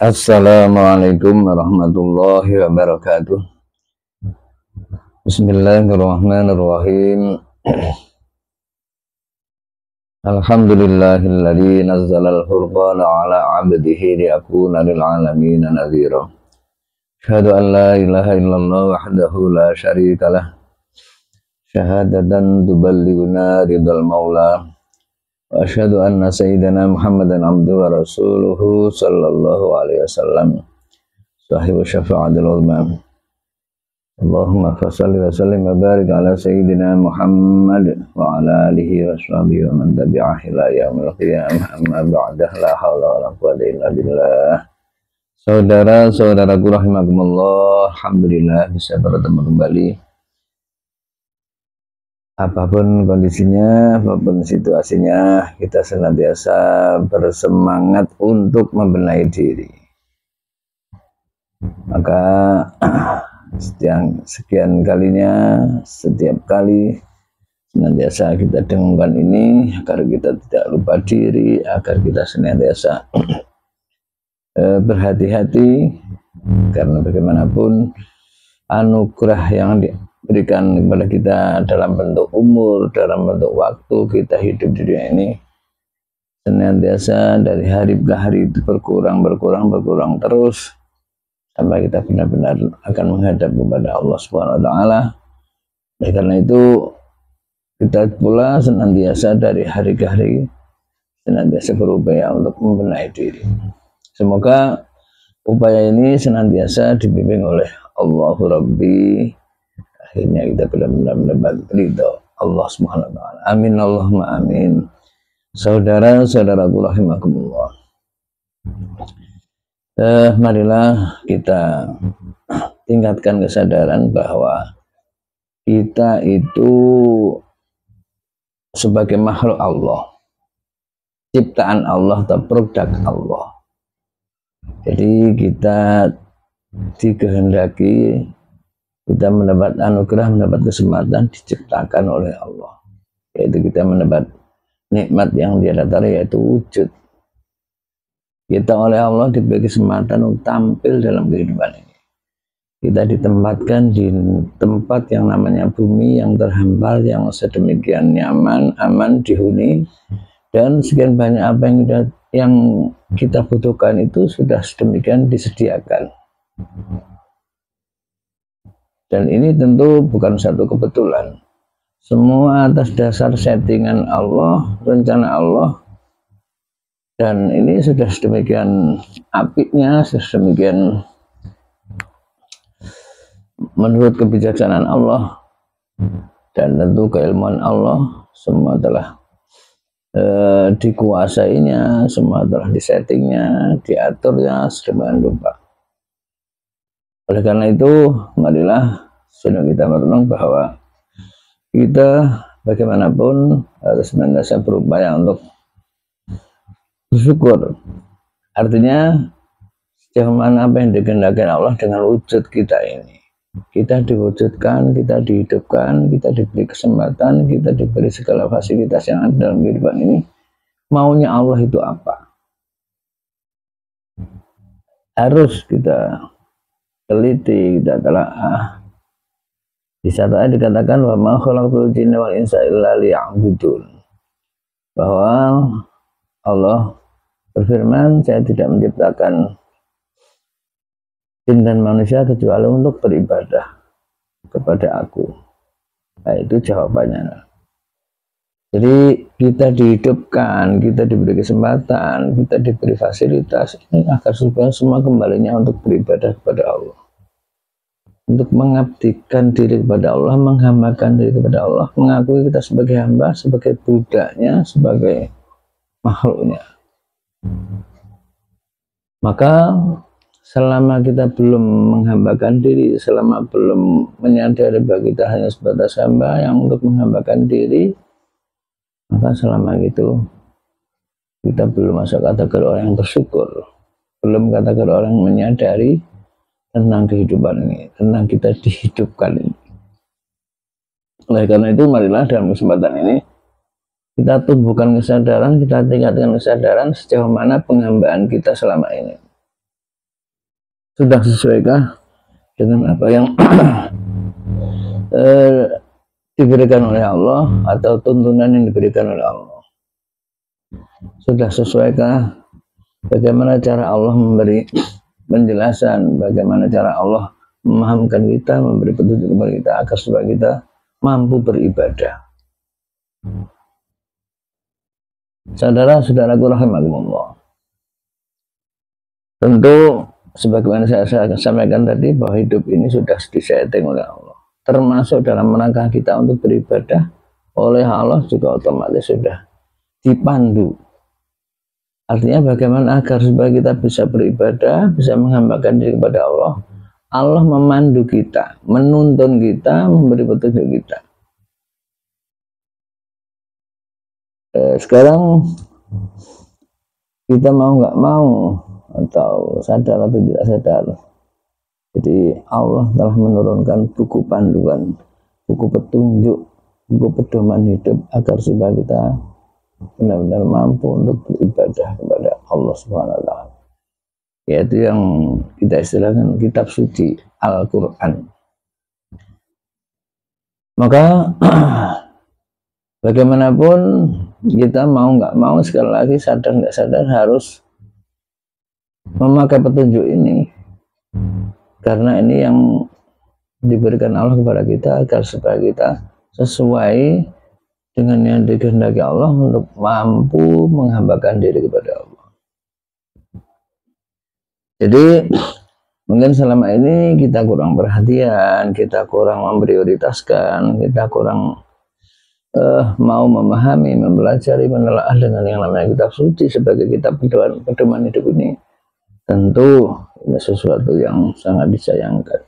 Assalamualaikum warahmatullahi wabarakatuh. Bismillahirrahmanirrahim. Alhamdulillahilladzi nazzalal furqana ala 'abdihi liyakuna lil 'alamin nadhira. Asyhadu an la ilaha illallah wahdahu la syarikalah. Syahadatan tuballighuna ridal maula. Wa asyhadu anna sayyidana Muhammadan abduhu wa rasuluhu sallallahu alaihi wasallam. Sahibu syafa'atul uzma. Allahumma fassalli wa sallim wa barik ala sayyidina Muhammad wa ala alihi wa sahbihi wa man tabi'ah ila yaumil qiyamah. Amma ba'dah, la haula wa la quwwata illa billah. Saudara-saudaraku rahimakumullah, alhamdulillah bisa bertemu kembali. Apapun kondisinya, apapun situasinya, kita senantiasa bersemangat untuk membenahi diri. Maka sekian kalinya, setiap kali senantiasa kita dengungkan ini agar kita tidak lupa diri, agar kita senantiasa berhati-hati, karena bagaimanapun anugerah yang diberikan kepada kita dalam bentuk umur, dalam bentuk waktu kita hidup di dunia ini senantiasa dari hari ke hari itu berkurang terus sampai kita benar-benar akan menghadap kepada Allah Subhanahu wa taala. Oleh karena itu kita pula senantiasa dari hari ke hari senantiasa berupaya untuk membenahi diri. Semoga upaya ini senantiasa dibimbing oleh Allahu Rabbi. Akhirnya kita benar-benar mendapat ridho Allah Subhanahu wa taala. Amin Allahumma amin. Saudara-saudaraku rahimakumullah. Marilah kita tingkatkan kesadaran bahwa kita itu sebagai makhluk Allah, ciptaan Allah atau produk Allah. Jadi kita dikehendaki, kita mendapat anugerah, mendapat kesempatan diciptakan oleh Allah, yaitu kita mendapat nikmat yang Dia datari, yaitu wujud. Kita oleh Allah diberi kesempatan untuk tampil dalam kehidupan ini. Kita ditempatkan di tempat yang namanya bumi yang terhampar, yang sedemikian nyaman, aman, dihuni, dan sekian banyak apa yang kita butuhkan itu sudah sedemikian disediakan. Dan ini tentu bukan satu kebetulan. Semua atas dasar settingan Allah, rencana Allah. Dan ini sudah sedemikian apiknya, sedemikian menurut kebijaksanaan Allah dan tentu keilmuan Allah, semua telah dikuasainya, semua telah disettingnya, diaturnya sedemikian rupa. Oleh karena itu, marilah sudah kita merenung bahwa kita bagaimanapun harus senantiasa berupaya untuk bersyukur. Artinya sejauh mana apa yang dikehendaki Allah dengan wujud kita ini, kita diwujudkan, kita dihidupkan, kita diberi kesempatan, kita diberi segala fasilitas yang ada dalam kehidupan ini. Maunya Allah itu apa? Harus kita teliti, kita telaah. Di satu ayat dikatakan wa ma khalaqtul jinna wal insa illa liya'budun, bahwa Allah berfirman, saya tidak menciptakan jin dan manusia kecuali untuk beribadah kepada aku. Nah, itu jawabannya. Jadi kita dihidupkan, kita diberi kesempatan, kita diberi fasilitas ini agar supaya semua kembalinya untuk beribadah kepada Allah, untuk mengabdikan diri kepada Allah, menghambakan diri kepada Allah, mengakui kita sebagai hamba, sebagai budaknya, sebagai makhluknya. Maka selama kita belum menghambakan diri, selama belum menyadari bahwa kita hanya sebatas hamba yang untuk menghambakan diri, maka selama itu kita belum masuk kategori orang yang bersyukur, belum kategori orang yang menyadari tentang kehidupan ini, tentang kita dihidupkan ini. Oleh karena itu, marilah dalam kesempatan ini kita tumbuhkan kesadaran, kita tingkatkan kesadaran sejauh mana penghambaan kita selama ini. Sudah sesuaikah dengan apa yang diberikan oleh Allah atau tuntunan yang diberikan oleh Allah? Sudah sesuaikah bagaimana cara Allah memberi penjelasan, bagaimana cara Allah memahamkan kita, memberi petunjuk kepada kita agar supaya kita mampu beribadah. Saudara-saudaraku rahimakumullah, tentu sebagaimana saya sampaikan tadi bahwa hidup ini sudah disetting oleh Allah, termasuk dalam rangka kita untuk beribadah oleh Allah juga otomatis sudah dipandu. Artinya bagaimana agar supaya kita bisa beribadah, bisa menghambakan diri kepada Allah. Allah memandu kita, menuntun kita, memberi petunjuk kita. Sekarang kita mau nggak mau atau sadar atau tidak sadar, jadi Allah telah menurunkan buku panduan, buku petunjuk, buku pedoman hidup agar supaya kita benar-benar mampu untuk beribadah kepada Allah Subhanahu wa Ta'ala, yaitu yang kita istilahkan kitab suci Al-Quran. Maka bagaimanapun kita mau nggak mau, sekali lagi sadar nggak sadar harus memakai petunjuk ini, karena ini yang diberikan Allah kepada kita agar supaya kita sesuai dengan yang dikehendaki Allah untuk mampu menghambakan diri kepada Allah. Jadi mungkin selama ini kita kurang perhatian, kita kurang memprioritaskan, kita kurang mau memahami, mempelajari, menelaah dengan yang namanya kitab suci sebagai kitab pedoman hidup ini. Tentu ini sesuatu yang sangat disayangkan,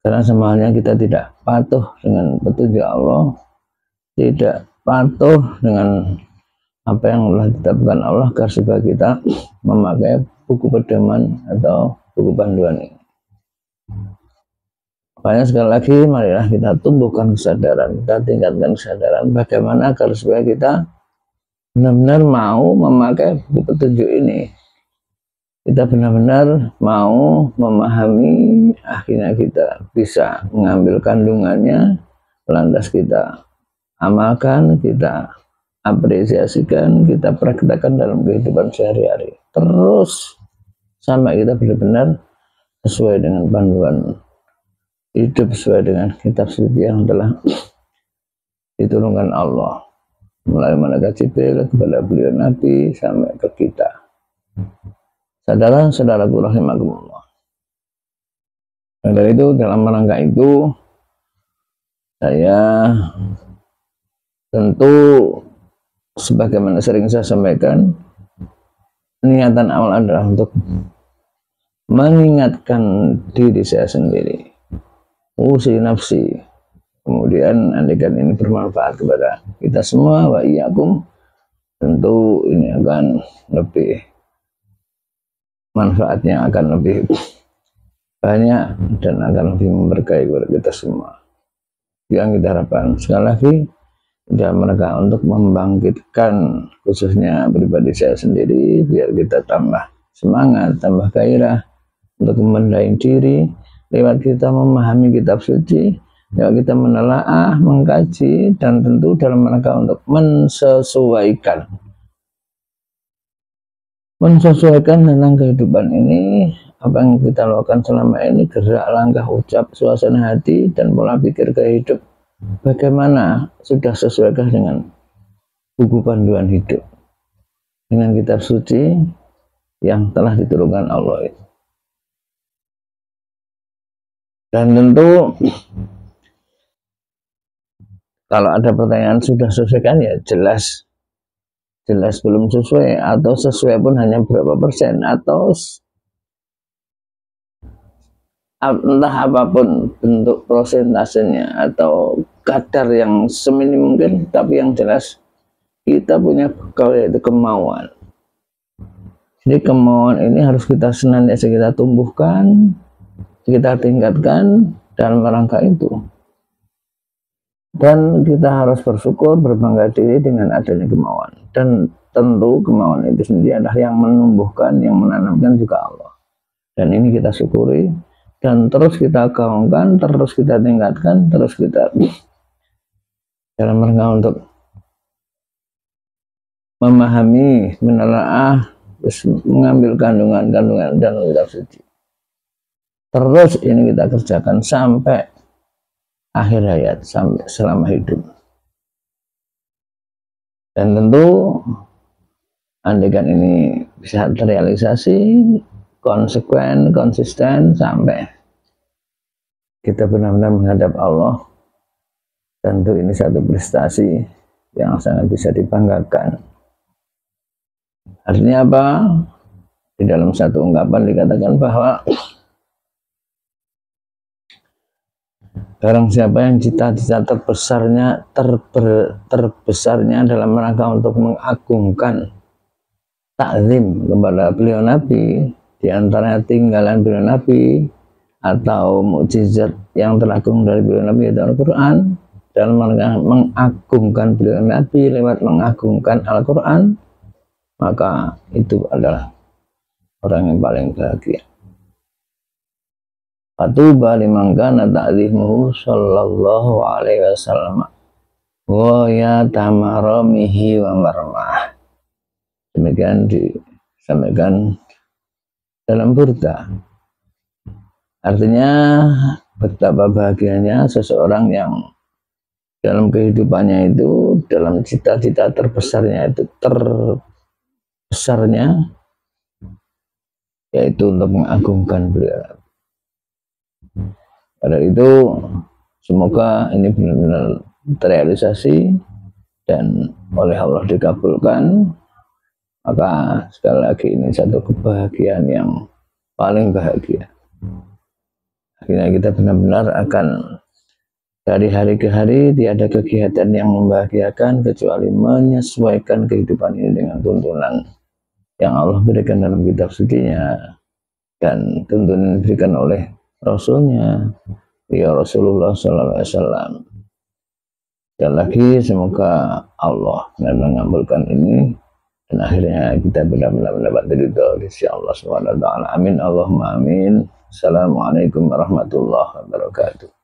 karena semuanya kita tidak patuh dengan petunjuk Allah, tidak patuh dengan apa yang telah ditetapkan Allah agar supaya kita memakai buku pedoman atau buku panduan ini. Makanya sekali lagi marilah kita tumbuhkan kesadaran, kita tingkatkan kesadaran bagaimana agar supaya kita benar-benar mau memakai buku petunjuk ini. Kita benar-benar mau memahami, akhirnya kita bisa mengambil kandungannya, lantas kita amalkan, kita apresiasikan, kita praktekkan dalam kehidupan sehari-hari. Terus sampai kita benar-benar sesuai dengan panduan hidup, sesuai dengan kitab suci yang telah diturunkan Allah melalui malaikat Jibril kepada beliau Nabi sampai ke kita. Saudara-saudaraku rahimakumullah. Dan dari itu, dalam rangka itu, saya tentu sebagaimana sering saya sampaikan, niatan awal adalah untuk mengingatkan diri saya sendiri, usi nafsi, kemudian andaikan ini bermanfaat kepada kita semua wa iyyakum, tentu ini akan lebih manfaatnya, akan lebih banyak dan akan lebih memberkahi kepada kita semua. Yang kita harapkan sekali lagi dalam rangka untuk membangkitkan khususnya pribadi saya sendiri, biar kita tambah semangat, tambah gairah untuk membenahi diri lewat kita memahami kitab suci, lewat kita menelaah, mengkaji, dan tentu dalam rangka untuk mensesuaikan tentang kehidupan ini, apa yang kita lakukan selama ini, gerak, langkah, ucap, suasana hati, dan pola pikir gaya hidup, bagaimana sudah sesuaikah dengan buku panduan hidup, dengan kitab suci yang telah diturunkan Allah itu. Dan tentu kalau ada pertanyaan sudah sesuai kan, ya jelas belum sesuai, atau sesuai pun hanya berapa persen, atau entah apapun bentuk prosentasenya atau kadar yang seminim mungkin, tapi yang jelas kita punya bekal, yaitu kemauan. Jadi kemauan ini harus kita senantiasa kita tumbuhkan, kita tingkatkan dalam rangka itu. dan kita harus bersyukur, berbangga diri dengan adanya kemauan. Dan tentu kemauan itu sendiri adalah yang menumbuhkan, yang menanamkan juga Allah. Dan ini kita syukuri dan terus kita gaungkan, terus kita tingkatkan, terus kita dalam rangka untuk memahami, menelaah, terus mengambil kandungan-kandungan dalam kitab suci. Terus ini kita kerjakan sampai akhir hayat, sampai selama hidup. Dan tentu andaikan ini bisa terrealisasi, konsekuen, konsisten sampai kita benar-benar menghadap Allah, tentu ini satu prestasi yang sangat bisa dibanggakan. Artinya apa? Di dalam satu ungkapan dikatakan bahwa barang siapa yang cita-cita terbesarnya dalam rangka untuk mengagungkan takzim kepada beliau Nabi, diantaranya tinggalan beliau Nabi atau mukjizat yang teragung dari beliau Nabi yaitu Al-Quran, dan mengagungkan beliau Nabi lewat mengagungkan Al-Quran, maka itu adalah orang yang paling bahagia. Fatuba liman kana ta'zimuhu sallallahu alaihi wasallam wa ya tamaramihi wa marmah. Demikian disampaikan dalam burda. Artinya betapa bahagianya seseorang yang dalam kehidupannya itu, dalam cita-cita terbesarnya itu, terbesarnya yaitu untuk mengagungkan beliau. Pada itu semoga ini benar-benar terrealisasi dan oleh Allah dikabulkan. Maka sekali lagi ini satu kebahagiaan yang paling bahagia. Akhirnya kita benar-benar akan dari hari ke hari tiada kegiatan yang membahagiakan kecuali menyesuaikan kehidupan ini dengan tuntunan yang Allah berikan dalam kitab sucinya dan tuntunan diberikan oleh Rasulnya, ya Rasulullah Sallallahu Alaihi Wasallam. Dan lagi semoga Allah mengabulkan ini dan akhirnya kita benar-benar mendapat ridho dari Allah Subhanahu Wa Taala. Amin Allahumma amin. Assalamualaikum warahmatullahi wabarakatuh.